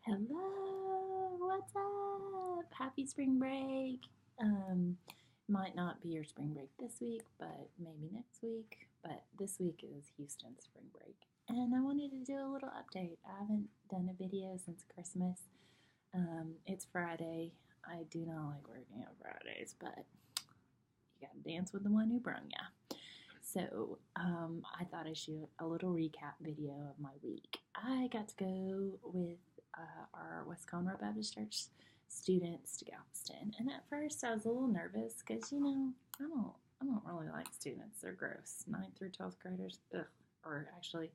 Hello, what's up? Happy spring break. Um, might not be your spring break this week, but maybe next week. But this week is Houston's spring break. And I wanted to do a little update. I haven't done a video since Christmas. It's Friday. I do not like working on Fridays, but you gotta dance with the one who brung ya. So I thought I'd shoot a little recap video of my week. I got to go with our West Conroe Baptist Church students to Galveston, and at first I was a little nervous because I don't really like students. They're gross. 9th through 12th graders, ugh, or actually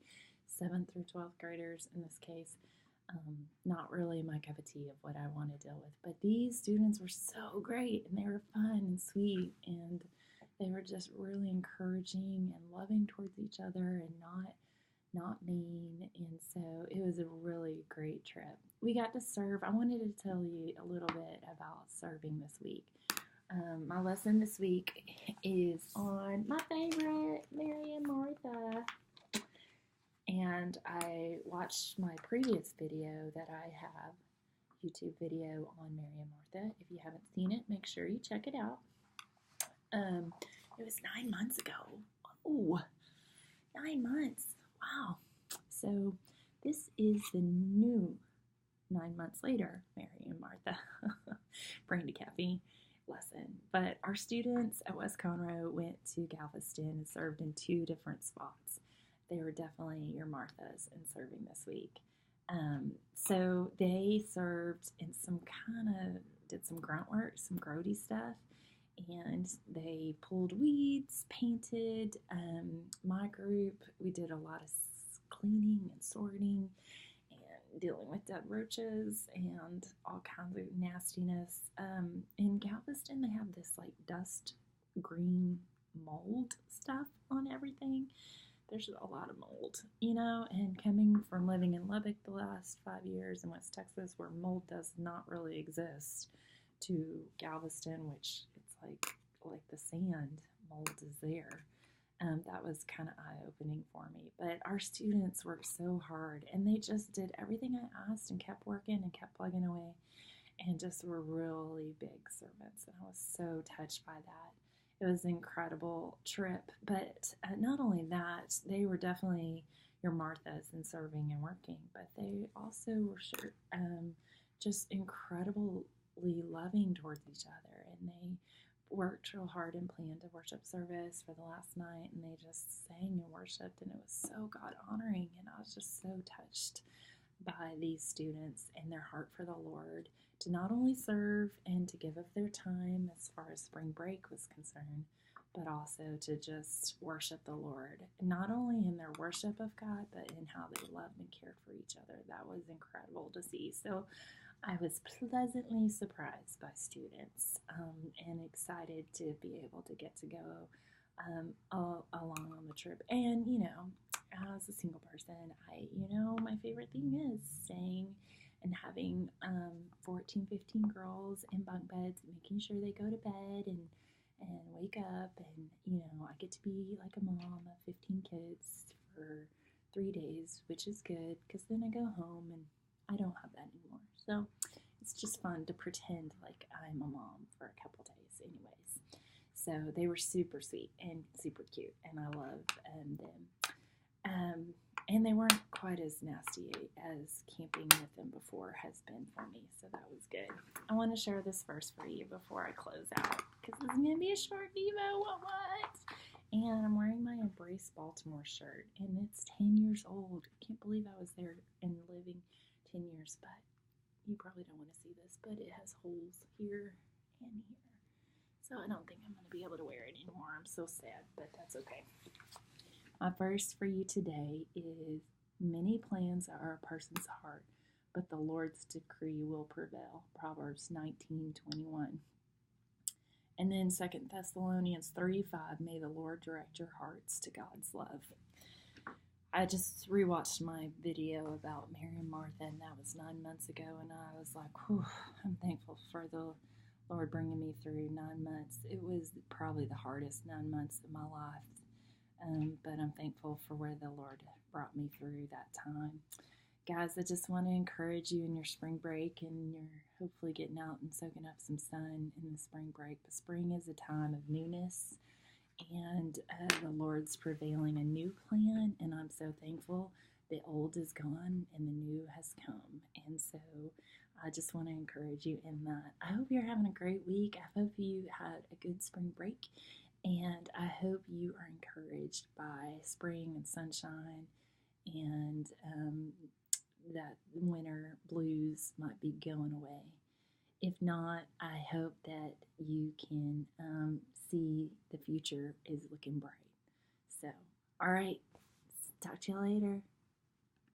7th through 12th graders in this case. Not really my cup of tea of what I want to deal with. But these students were so great, and they were fun and sweet, and they were just really encouraging and loving towards each other and not mean. And so it was a really great trip. We got to serve. I wanted to tell you a little bit about serving this week. My lesson this week is on my favorite, Mary and Martha. And I watched my previous video that I have, YouTube video on Mary and Martha. If you haven't seen it, make sure you check it out. It was 9 months ago. Oh, 9 months. Wow. So this is the new 9 months later, Mary and Martha, Brandy Caffey lesson. But our students at West Conroe went to Galveston and served in 2 different spots. They were definitely your Marthas in serving this week. So they served in did some grunt work, some grody stuff, and they pulled weeds, painted. My group, we did a lot of cleaning and sorting and dealing with dead roaches and all kinds of nastiness. In Galveston, they have this like dust green mold stuff on everything. There's a lot of mold, and coming from living in Lubbock the last 5 years in West Texas where mold does not really exist, to Galveston, which it's like the sand, mold is there. That was kind of eye-opening for me. But our students worked so hard, and they just did everything I asked and kept working and kept plugging away and just were really big servants, and I was so touched by that. It was an incredible trip, but not only that, they were definitely your Marthas in serving and working, but they also were just incredibly loving towards each other, and they worked real hard and planned a worship service for the last night, and they just sang and worshiped, and it was so God-honoring, and I was just so touched by these students and their heart for the Lord to not only serve and to give of their time as far as spring break was concerned, but also to just worship the Lord, not only in their worship of God, but in how they loved and cared for each other. That was incredible to see. So I was pleasantly surprised by students and excited to be able to get to go along on the trip. And, as a single person, my favorite thing is staying and having 14, 15 girls in bunk beds, making sure they go to bed and wake up. And, I get to be like a mom of 15 kids for 3 days, which is good because then I go home and I don't have that anymore. So it's just fun to pretend like I'm a mom for a couple days anyways. So they were super sweet and super cute, and I love them. And they weren't quite as nasty as camping with them before has been for me, so that was good. I want to share this verse for you before I close out, because this is going to be a short Devo, what? And I'm wearing my Embrace Baltimore shirt, and it's 10 years old. I can't believe I was there and living 10 years, but you probably don't want to see this, but it has holes here and here. So I don't think I'm going to be able to wear it anymore. I'm so sad, but that's okay. My verse for you today is, many plans are a person's heart, but the Lord's decree will prevail. Proverbs 19:21. And then 2 Thessalonians 3:5, may the Lord direct your hearts to God's love. I just rewatched my video about Mary and Martha, and that was 9 months ago, and I was like, whew, I'm thankful for the Lord bringing me through 9 months. It was probably the hardest 9 months of my life, but I'm thankful for where the Lord brought me through that time. Guys, I just want to encourage you in your spring break, and you're hopefully getting out and soaking up some sun in the spring break. But spring is a time of newness, and the Lord's prevailing a new plan, and I'm so thankful. The old is gone and the new has come, and so I just want to encourage you in that. I hope you're having a great week. I hope you had a good spring break, and I hope you are encouraged by spring and sunshine, and that winter blues might be going away. If not, I hope that you can see the future is looking bright. So, all right, talk to you later.